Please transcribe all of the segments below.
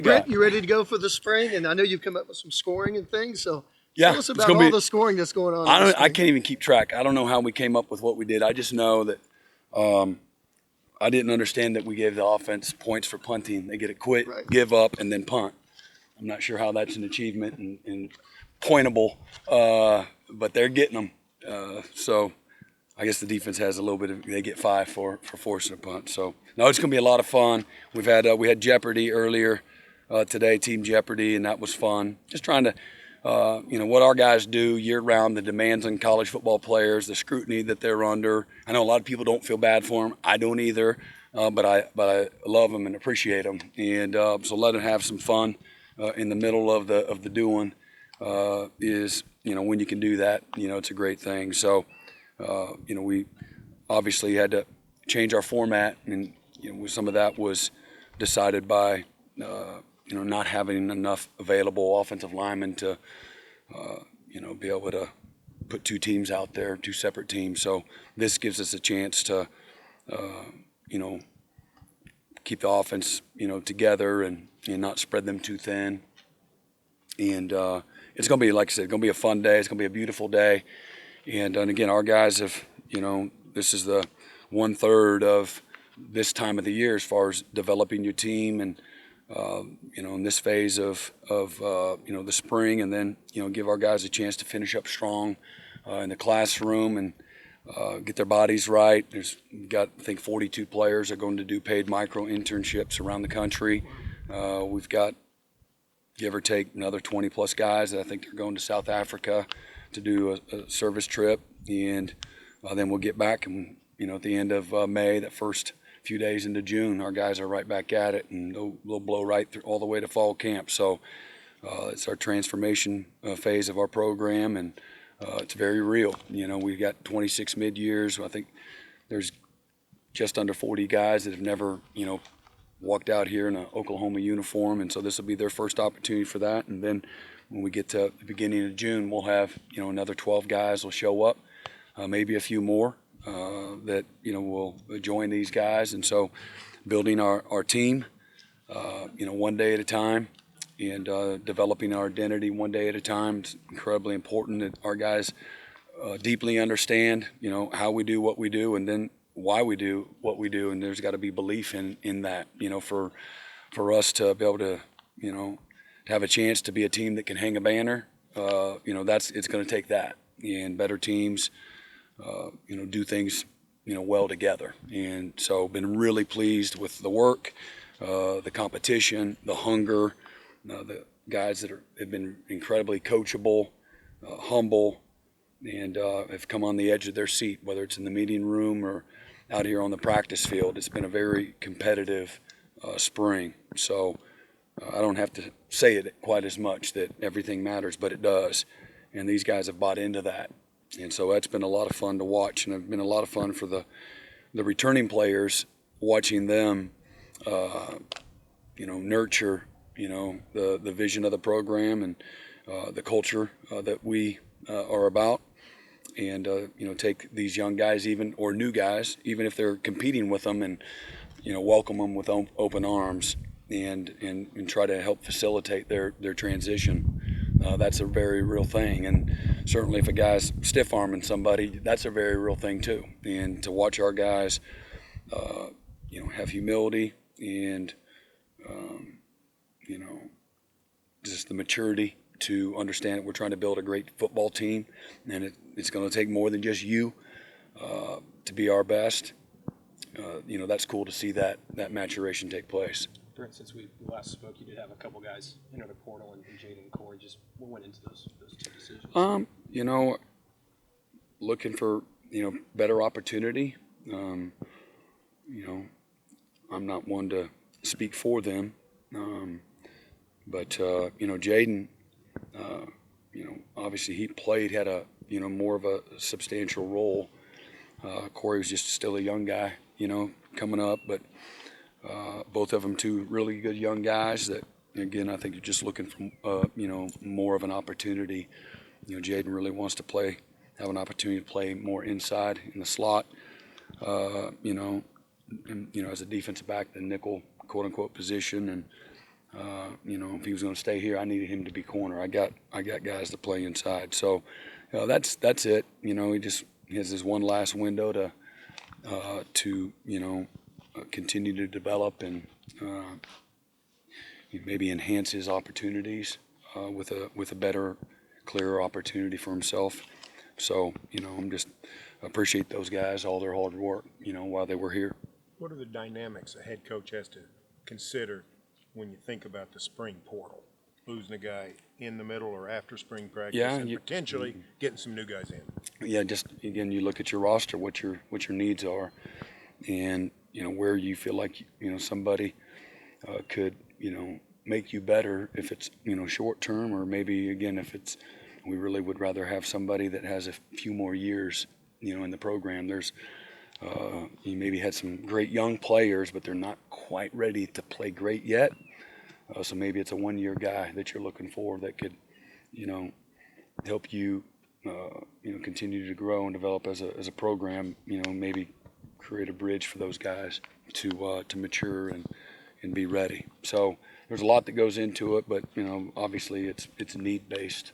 Brent, you ready to go for the spring? And I know you've come up with some scoring and things, so yeah, tell us about all the scoring that's going on. I can't even keep track. I don't know how we came up with what we did. I just know that I didn't understand that we gave the offense points for punting. They get it quit, give up, and then punt. I'm not sure how that's an achievement and pointable, but they're getting them. So I guess the defense has a little bit of, they get 5 for forcing a punt. So no, it's going to be a lot of fun. We had Jeopardy earlier today, Team Jeopardy, and that was fun. Just trying to, what our guys do year round, the demands on college football players, the scrutiny that they're under. I know a lot of people don't feel bad for them. I don't either, but I love them and appreciate them. And so let them have some fun in the middle of the doing is, when you can do that, it's a great thing. So, we obviously had to change our format, and some of that was decided by not having enough available offensive linemen to be able to put 2 teams out there, 2 separate teams. So this gives us a chance to keep the offense together and not spread them too thin. And it's going to be, like I said, going to be a fun day. It's going to be a beautiful day. And again, our guys have, this is the 1/3 of this time of the year as far as developing your team and, in this phase of the spring, and then, give our guys a chance to finish up strong in the classroom and get their bodies right. We've got, I think, 42 players are going to do paid micro internships around the country. We've got, give or take, another 20 plus guys that I think are going to South Africa to do a service trip, and then we'll get back, and at the end of May, that first few days into June, our guys are right back at it, and they'll blow right through all the way to fall camp. So it's our transformation phase of our program, and it's very real. We've got 26 mid-years. I think there's just under 40 guys that have never walked out here in an Oklahoma uniform, and so this will be their first opportunity for that. And then when we get to the beginning of June, we'll have another 12 guys will show up, maybe a few more that will join these guys. And so building our team, one day at a time, and developing our identity one day at a time. It's incredibly important that our guys deeply understand how we do what we do, and then why we do what we do. And there's got to be belief in that, for us to be able to to have a chance to be a team that can hang a banner. It's going to take that, and better teams do things well together. And so been really pleased with the work, the competition, the hunger, the guys that have been incredibly coachable, humble, and have come on the edge of their seat, whether it's in the meeting room or out here on the practice field. It's been a very competitive spring. So I don't have to say it quite as much that everything matters, but it does. And these guys have bought into that. And so that's been a lot of fun to watch, and it's been a lot of fun for the returning players, watching them, nurture, the vision of the program and the culture that we are about, and take these young guys, or new guys, even if they're competing with them, and welcome them with open arms, and try to help facilitate their transition. That's a very real thing, and certainly if a guy's stiff-arming somebody, that's a very real thing too. And to watch our guys, have humility and, just the maturity to understand that we're trying to build a great football team, and it's going to take more than just you to be our best. That's cool to see that maturation take place. Brent, since we last spoke, you did have a couple guys enter the portal, and Jaden and Corey. Just what went into those 2 decisions? Looking for better opportunity. I'm not one to speak for them, but Jaden, obviously he had a more of a substantial role. Corey was just still a young guy, coming up, but both of them 2 really good young guys that, again, I think you're just looking for, more of an opportunity. Jaden really wants to have an opportunity to play more inside in the slot, as a defensive back, the nickel, quote unquote, position. And If he was going to stay here, I needed him to be corner. I got guys to play inside. So that's it. He has his one last window to continue to develop and maybe enhance his opportunities with a better, clearer opportunity for himself. So I'm just appreciate those guys, all their hard work, while they were here. What are the dynamics a head coach has to consider when you think about the spring portal? Losing a guy in the middle or after spring practice, and potentially getting some new guys in. Yeah, just again, you look at your roster, what your needs are, and where you feel like somebody could make you better if it's short term, or maybe again if it's we really would rather have somebody that has a few more years in the program. There's you maybe had some great young players, but they're not quite ready to play great yet. So maybe it's a one-year guy that you're looking for that could, help you, continue to grow and develop as a program. Maybe create a bridge for those guys to mature and be ready. So there's a lot that goes into it, but obviously it's need-based.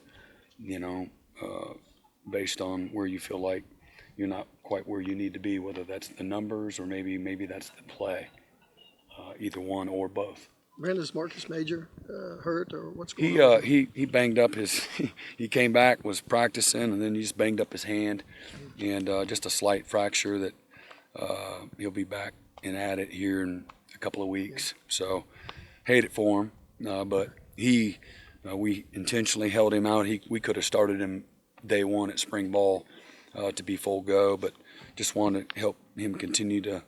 Based on where you feel like you're not quite where you need to be, whether that's the numbers or maybe that's the play, either one or both. Brent, is Marcus Major hurt, or what's going on? He banged up his. He came back, was practicing, and then he just banged up his hand, and just a slight fracture that he'll be back and at it here in a couple of weeks. So, hate it for him, but we intentionally held him out. We could have started him day one at spring ball to be full go, but just wanted to help him continue to,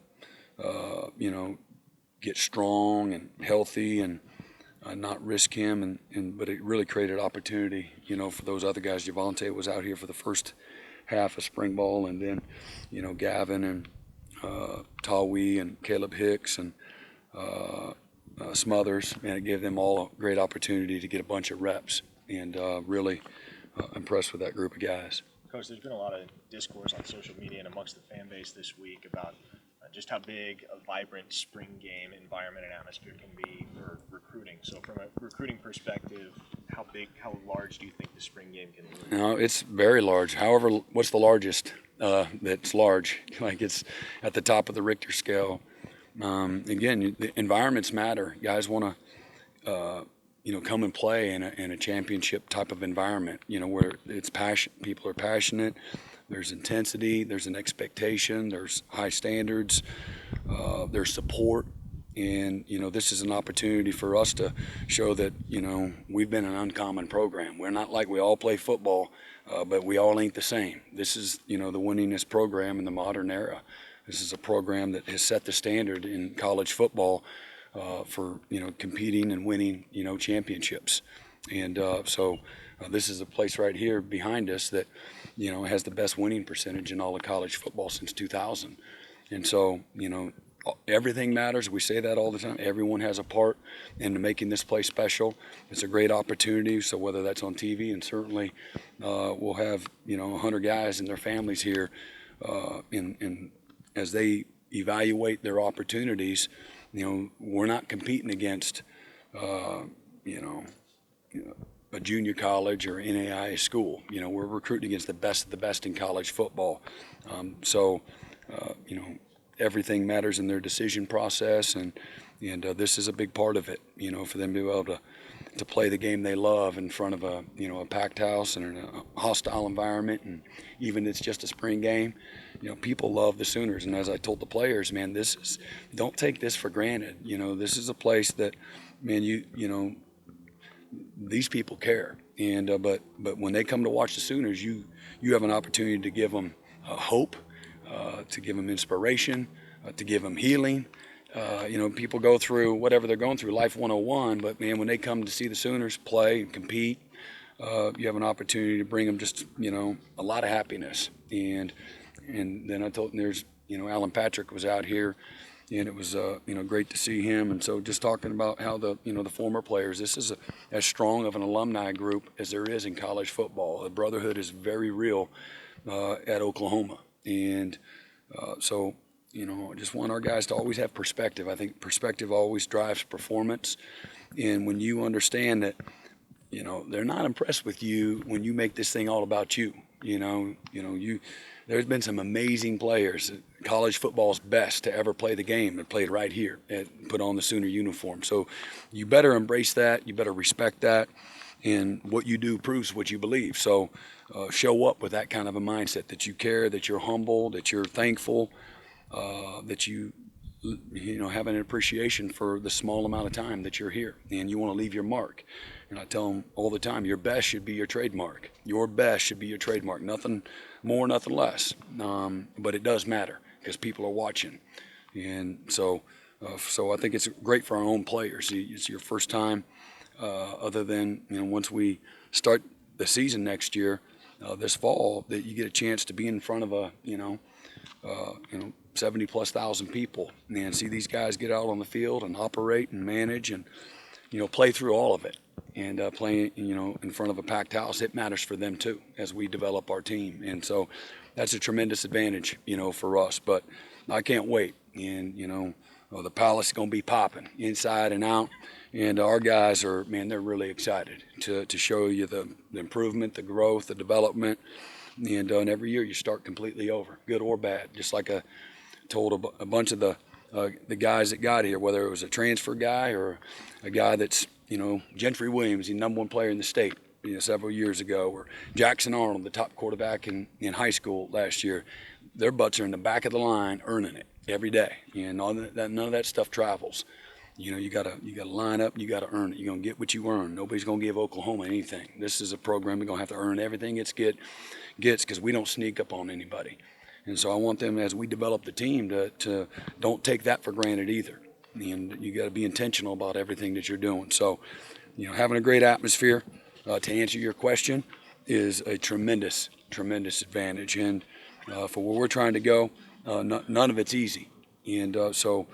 get strong and healthy and not risk him. But it really created opportunity, for those other guys. Javante was out here for the first half of spring ball, and then, Gavin and Tawi and Caleb Hicks and Smothers, and it gave them all a great opportunity to get a bunch of reps, and really impressed with that group of guys. Coach, there's been a lot of discourse on social media and amongst the fan base this week about just how big a vibrant spring game environment and atmosphere can be for recruiting. So from a recruiting perspective, how large do you think the spring game can be? It's very large. However, what's the largest that's large? Like, it's at the top of the Richter scale. Again, the environments matter. Guys want to, come and play in a championship type of environment, where it's passion. People are passionate. There's intensity. There's an expectation. There's high standards. There's support. And, this is an opportunity for us to show that, we've been an uncommon program. We're not like we all play football, but we all ain't the same. This is, the winningest program in the modern era. This is a program that has set the standard in college football for, competing and winning, championships. And so this is a place right here behind us that, has the best winning percentage in all of college football since 2000. And so, everything matters. We say that all the time. Everyone has a part in making this place special. It's a great opportunity. So whether that's on TV, and certainly we'll have, 100 guys and their families here in as they evaluate their opportunities. We're not competing against, a junior college or NAIA school. We're recruiting against the best of the best in college football. Everything matters in their decision process, and this is a big part of it. For them to be able to play the game they love in front of a packed house and in a hostile environment, and even it's just a spring game. People love the Sooners, and as I told the players, man, don't take this for granted. This is a place that, man, these people care, and but when they come to watch the Sooners, you have an opportunity to give them hope, to give them inspiration, to give them healing. People go through whatever they're going through, life 101, but man, when they come to see the Sooners play and compete, you have an opportunity to bring them just, a lot of happiness. And then I told them there's, Alan Patrick was out here, and it was, great to see him. And so just talking about how the former players, this is as strong of an alumni group as there is in college football. The brotherhood is very real at Oklahoma. And so, I just want our guys to always have perspective. I think perspective always drives performance. And when you understand that, they're not impressed with you when you make this thing all about you. There's been some amazing players. College football's best to ever play the game and played right here and put on the Sooner uniform. So you better embrace that. You better respect that. And what you do proves what you believe. So show up with that kind of a mindset, that you care, that you're humble, that you're thankful, that you have an appreciation for the small amount of time that you're here, and you want to leave your mark. And I tell them all the time, your best should be your trademark. Your best should be your trademark. Nothing more, nothing less. But it does matter because people are watching. And so I think it's great for our own players. It's your first time, other than once we start the season next year, this fall, that you get a chance to be in front of a 70,000+ people and see these guys get out on the field and operate and manage and play through all of it. And playing, in front of a packed house, it matters for them too as we develop our team. And so that's a tremendous advantage, for us. But I can't wait. And, the Palace is going to be popping inside and out. And our guys are, they're really excited to show you the improvement, the growth, the development. And every year you start completely over, good or bad. Just like I told a bunch of the guys that got here, whether it was a transfer guy or a guy that's, Gentry Williams, the #1 player in the state, several years ago, or Jackson Arnold, the top quarterback in high school last year. Their butts are in the back of the line earning it every day. And none of that stuff travels. You gotta line up, you gotta earn it. You're gonna get what you earn. Nobody's gonna give Oklahoma anything. This is a program we're gonna have to earn everything it gets because we don't sneak up on anybody. And so I want them, as we develop the team, to don't take that for granted either. And you got to be intentional about everything that you're doing. So, having a great atmosphere, to answer your question, is a tremendous, tremendous advantage. And for where we're trying to go, none of it's easy. And so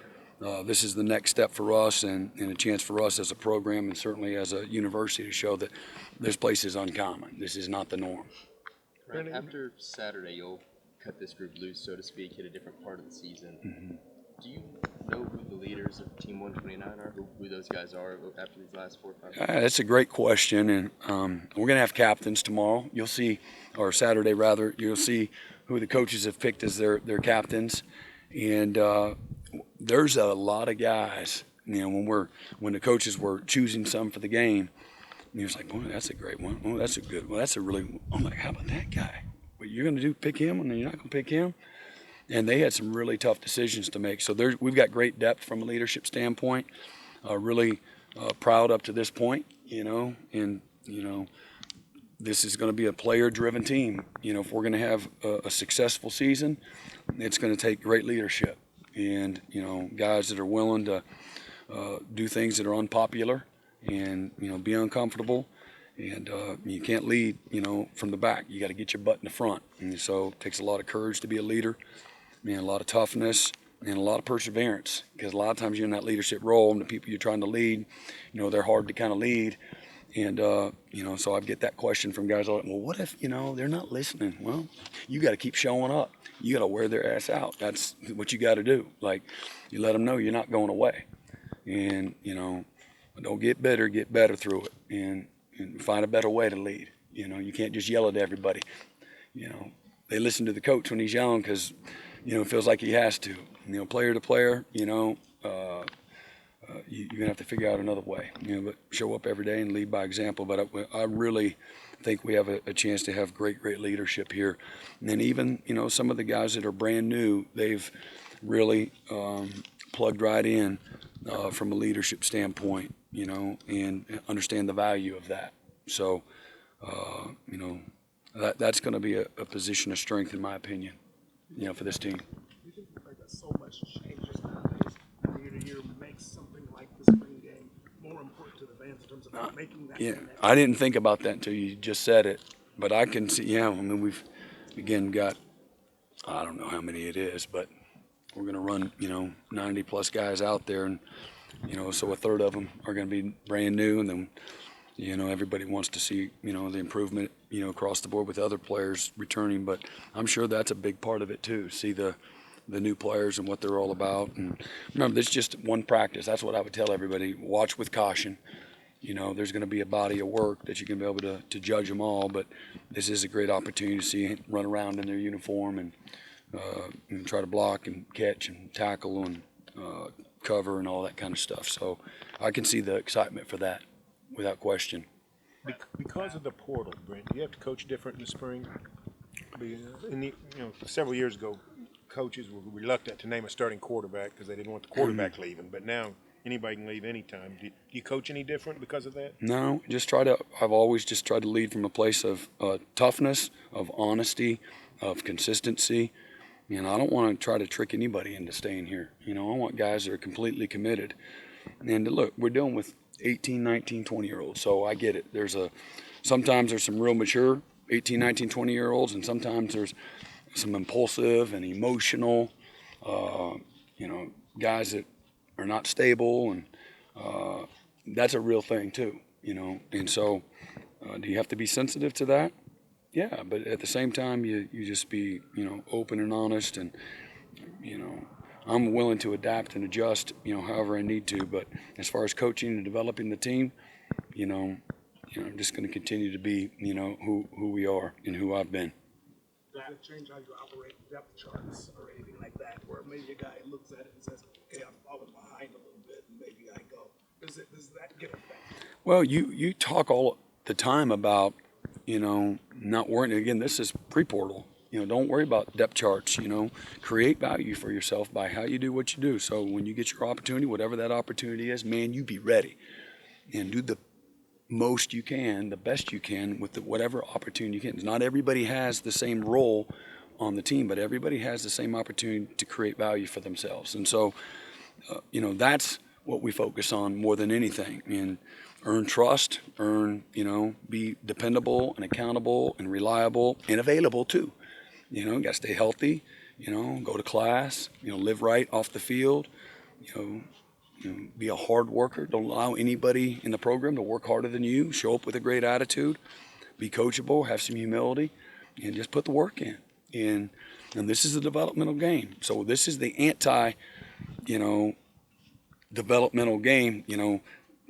this is the next step for us, and a chance for us as a program and certainly as a university to show that this place is uncommon. This is not the norm. Right. After Saturday, you'll cut this group loose, so to speak, hit a different part of the season. Mm-hmm. Do you know who the leaders of Team 129 are, who those guys are after these last 4 or 5 That's a great question, and we're going to have captains tomorrow. You'll see, or Saturday rather, you'll see who the coaches have picked as their captains. And there's a lot of guys, when the coaches were choosing some for the game, and he was like, "Boy, that's a great one. Oh, that's a good one. That's a really." I'm like, "How about that guy? What you're going to do? Pick him, and then you're not going to pick him?" And they had some really tough decisions to make. So we've got great depth from a leadership standpoint. Really proud up to this point, and this is going to be a player-driven team. If we're going to have a successful season, it's going to take great leadership and guys that are willing to do things that are unpopular and be uncomfortable. And you can't lead from the back. You got to get your butt in the front. And so it takes a lot of courage to be a leader, a lot of toughness and a lot of perseverance, because a lot of times you're in that leadership role and the people you're trying to lead, they're hard to kind of lead. And so I get that question from guys like, well, what if they're not listening? Well, you got to keep showing up. You got to wear their ass out. That's what you got to do. Like, you let them know you're not going away. And don't get bitter, get better through it, and find a better way to lead. You can't just yell at everybody. They listen to the coach when he's young because it feels like he has to. Player to player, you're gonna have to figure out another way. But show up every day and lead by example. But I really think we have a chance to have great leadership here. And then even some of the guys that are brand new, they've really plugged right in from a leadership standpoint. And understand the value of that. So, that's going to be a position of strength, in my opinion, for this team. You think that so much changes nowadays, year to year, makes something like the spring game more important to the fans in terms of making that connection? I didn't think about that until you just said it, but I can see. We've again got, I don't know how many it is, but we're going to run 90+ guys out there, and so a third of them are going to be brand new, and then everybody wants to see the improvement across the board with other players returning. But I'm sure that's a big part of it too. See the the new players and what they're all about. And remember, this is just one practice. That's what I would tell everybody. Watch with caution. You know, there's going to be a body of work that you can be able to judge them all, but this is a great opportunity to see them run around in their uniform and try to block and catch and tackle and cover and all that kind of stuff. So I can see the excitement for that without question. Because of the portal, Brent, do you have to coach different in the spring? Several years ago, coaches were reluctant to name a starting quarterback because they didn't want the quarterback leaving. But now anybody can leave anytime. Do you coach any different because of that? No, I've always just tried to lead from a place of toughness, of honesty, of consistency. You know, I don't want to try to trick anybody into staying here. You know, I want guys that are completely committed. And look, we're dealing with 18, 19, 20-year-olds, so I get it. Sometimes there's some real mature 18, 19, 20-year-olds, and sometimes there's some impulsive and emotional, guys that are not stable, and that's a real thing too, you know. And so, do you have to be sensitive to that? Yeah, but at the same time, you just be, open and honest, and, I'm willing to adapt and adjust, however I need to. But as far as coaching and developing the team, I'm just going to continue to be, who we are and who I've been. Does it change how you operate depth charts or anything like that, where maybe a guy looks at it and says, okay, I'm falling behind a little bit, and maybe I go. Does that get affected? Well, you talk all the time about, not worrying. Again, this is pre-portal. Don't worry about depth charts. Create value for yourself by how you do what you do. So when you get your opportunity, whatever that opportunity is, man, you be ready and do the most you can, the best you can with whatever opportunity you can. Not everybody has the same role on the team, but everybody has the same opportunity to create value for themselves. And so, that's what we focus on more than anything. And earn trust, be dependable and accountable and reliable and available too. You got to stay healthy, go to class, live right off the field, be a hard worker. Don't allow anybody in the program to work harder than you. Show up with a great attitude, be coachable, have some humility, and just put the work in. And this is a developmental game. So this is the developmental game.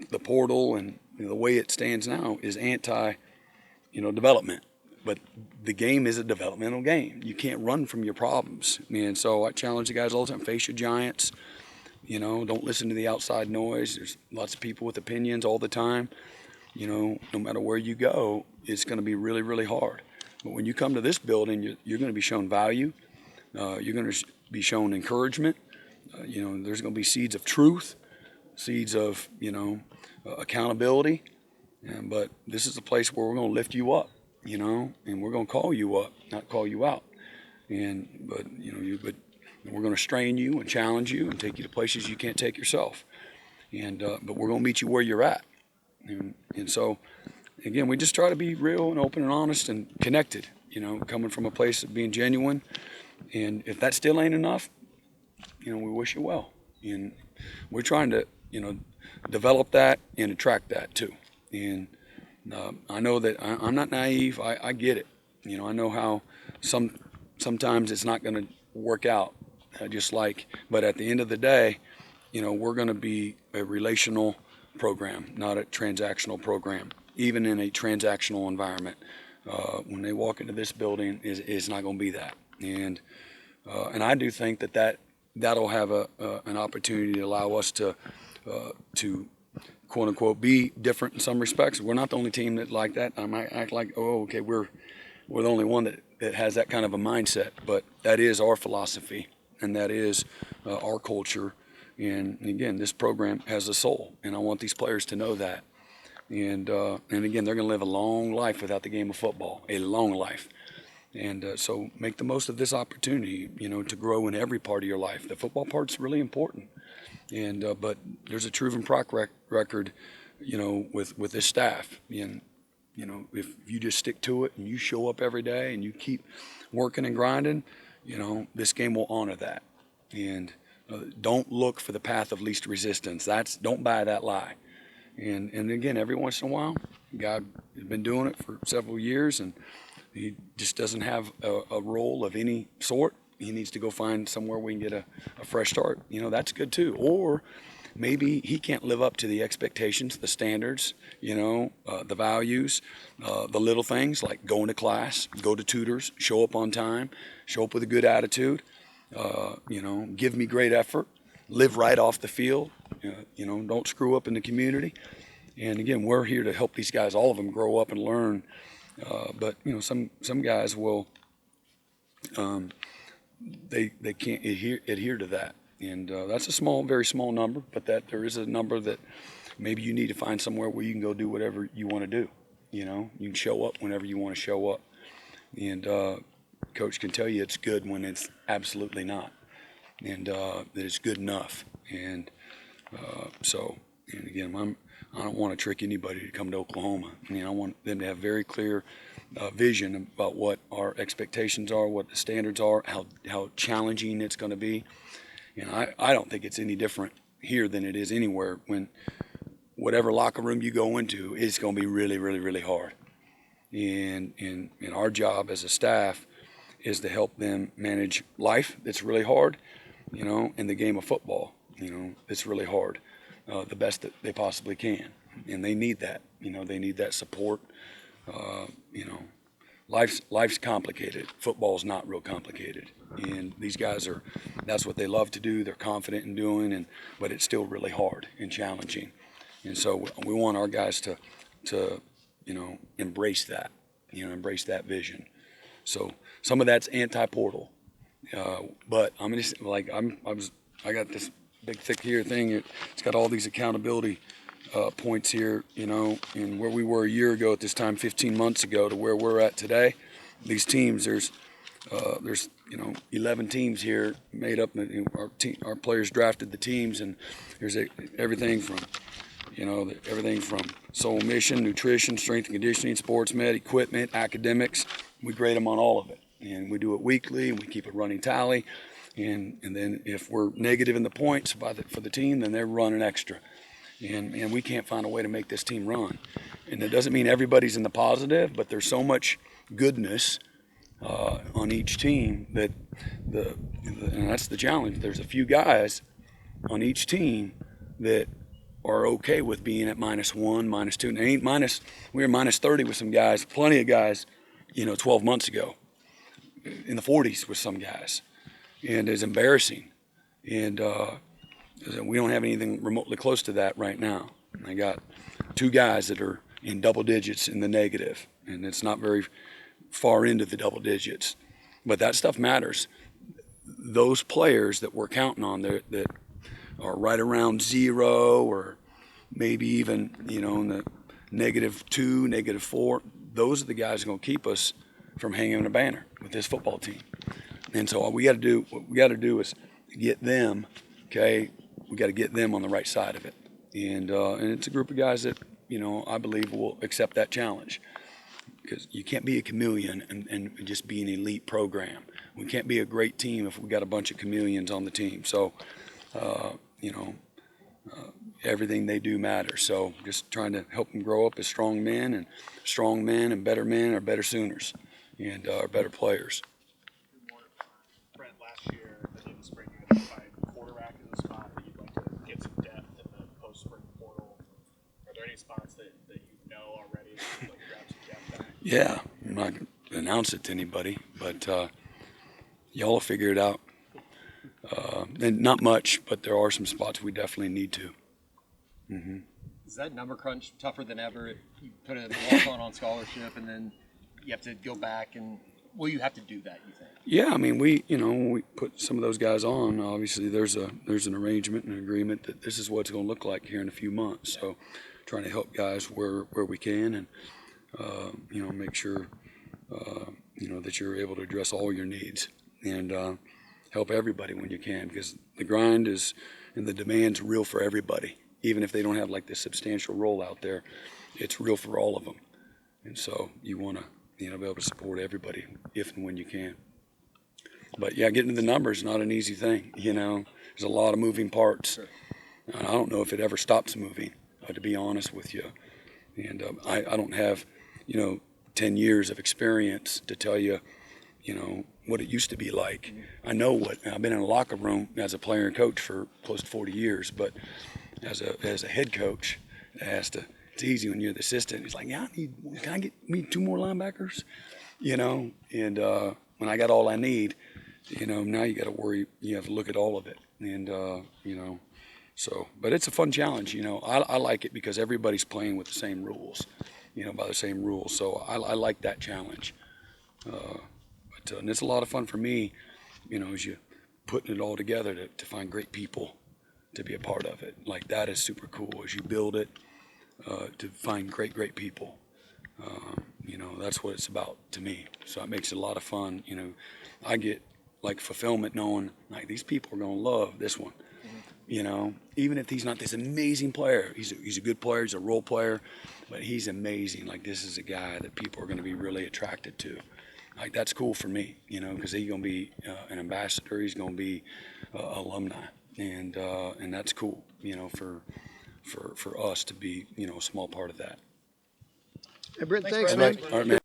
The portal and the way it stands now is development. But the game is a developmental game. You can't run from your problems. And so I challenge the guys all the time, face your giants. Don't listen to the outside noise. There's lots of people with opinions all the time. No matter where you go, it's going to be really, really hard. But when you come to this building, you're going to be shown value. You're going to be shown encouragement. There's going to be seeds of truth, seeds of, accountability. But this is a place where we're going to lift you up. And we're going to call you up, not call you out. But we're going to strain you and challenge you and take you to places you can't take yourself. But we're going to meet you where you're at. And so, again, we just try to be real and open and honest and connected, coming from a place of being genuine. And if that still ain't enough, we wish you well. And we're trying to, develop that and attract that too. And I know that I'm not naive. I get it. I know how sometimes it's not going to work out but at the end of the day, we're going to be a relational program, not a transactional program, even in a transactional environment. When they walk into this building, it's not going to be that. And I do think that'll have an opportunity to allow us to quote unquote be different in some respects. We're not the only team that like that. I might act like, okay, we're the only one that has that kind of a mindset, but that is our philosophy and that is our culture. And again, this program has a soul, and I want these players to know that. And again, they're going to live a long life without the game of football, a long life. And so make the most of this opportunity, to grow in every part of your life. The football part's really important. And but there's a proven record, with this staff. And if you just stick to it and you show up every day and you keep working and grinding, this game will honor that. And don't look for the path of least resistance. Don't buy that lie. And again, every once in a while, God has been doing it for several years, and He just doesn't have a role of any sort. he needs to go find somewhere we can get a fresh start. That's good too. Or maybe he can't live up to the expectations, the standards, the values, the little things like going to class, go to tutors, show up on time, show up with a good attitude, give me great effort, live right off the field, don't screw up in the community. And again, we're here to help these guys, all of them, grow up and learn. But some guys will, they can't adhere to that, and that's a very small number. But that there is a number that maybe you need to find somewhere where you can go do whatever you want to do. You can show up whenever you want to show up, and coach can tell you it's good when it's absolutely not, and that it's good enough. And and again, I don't want to trick anybody to come to Oklahoma. I want them to have very clear vision about what our expectations are, what the standards are, how challenging it's going to be. And I don't think it's any different here than it is anywhere. When whatever locker room you go into, it's going to be really, really, really hard. And our job as a staff is to help them manage life that's really hard, and the game of football, that's really hard. The best that they possibly can, and they need that. They need that support. Life's complicated. Football's not real complicated, and these guys that's what they love to do. They're confident in doing, but it's still really hard and challenging. And so we want our guys to embrace that, embrace that vision. So some of that's anti-portal, but I got this big thick here thing. It's got all these accountability points here, and where we were a year ago at this time, 15 months ago, to where we're at today. These teams, there's 11 teams here made up. Our players drafted the teams, and there's everything from soul mission, nutrition, strength and conditioning, sports med, equipment, academics. We grade them on all of it, and we do it weekly, and we keep a running tally. And then if we're negative in the points for the team, then they're running extra. And we can't find a way to make this team run. And it doesn't mean everybody's in the positive, but there's so much goodness on each team that and that's the challenge. There's a few guys on each team that are okay with being at -1, -2. And we were -30 with some guys, plenty of guys, 12 months ago, in the 40s with some guys. And it's embarrassing. And we don't have anything remotely close to that right now. I got 2 guys that are in double digits in the negative, and it's not very far into the double digits. But that stuff matters. Those players that we're counting on that are right around 0 or maybe even, in the -2, -4, those are the guys who are going to keep us from hanging a banner with this football team. And so what we got to do is get them, okay? We got to get them on the right side of it. And it's a group of guys that, I believe will accept that challenge. Because you can't be a chameleon and just be an elite program. We can't be a great team if we got a bunch of chameleons on the team. So, everything they do matters. So just trying to help them grow up as strong men and better men are better Sooners and are better players. Brent, last year, at the end of spring, you identified quarterback as a spot that you'd like to get some depth in the post-spring portal. Are there any spots that you know already that you'd like to grab some depth at? Yeah, I'm not going to announce it to anybody, but y'all will figure it out. And not much, but there are some spots we definitely need to. Mm-hmm. Is that number crunch tougher than ever? If you put a walk-on on scholarship and then you have to go back and will you have to do that, you think? Yeah, I mean, we put some of those guys on. Obviously, there's an arrangement and an agreement that this is what it's going to look like here in a few months. So, trying to help guys where we can, and make sure that you're able to address all your needs and help everybody when you can, because the grind is and the demand's real for everybody. Even if they don't have like this substantial role out there, it's real for all of them. And so you want to be able to support everybody if and when you can. But yeah, getting to the numbers is not an easy thing. There's a lot of moving parts. Sure. I don't know if it ever stops moving, to be honest with you. And I don't have 10 years of experience to tell you what it used to be like. I know what I've been in a locker room as a player and coach for close to 40 years, but as a head coach, it's easy when you're the assistant. He's like, yeah, can I get me 2 more linebackers? And when I got all I need, now you got to worry. You have to look at all of it, and So, but it's a fun challenge. I like it because everybody's playing with the same rules, by the same rules. So I like that challenge. And it's a lot of fun for me, as you putting it all together to find great people to be a part of it. Like that is super cool as you build it, to find great people. That's what it's about to me. So it makes it a lot of fun. I get like fulfillment knowing like these people are going to love this one. Even if he's not this amazing player, he's a good player, he's a role player, but he's amazing. Like this is a guy that people are going to be really attracted to. Like that's cool for me, because he's going to be an ambassador, he's going to be alumni, and that's cool, for us to be, a small part of that. Hey, Brent, thanks, man. All right, man.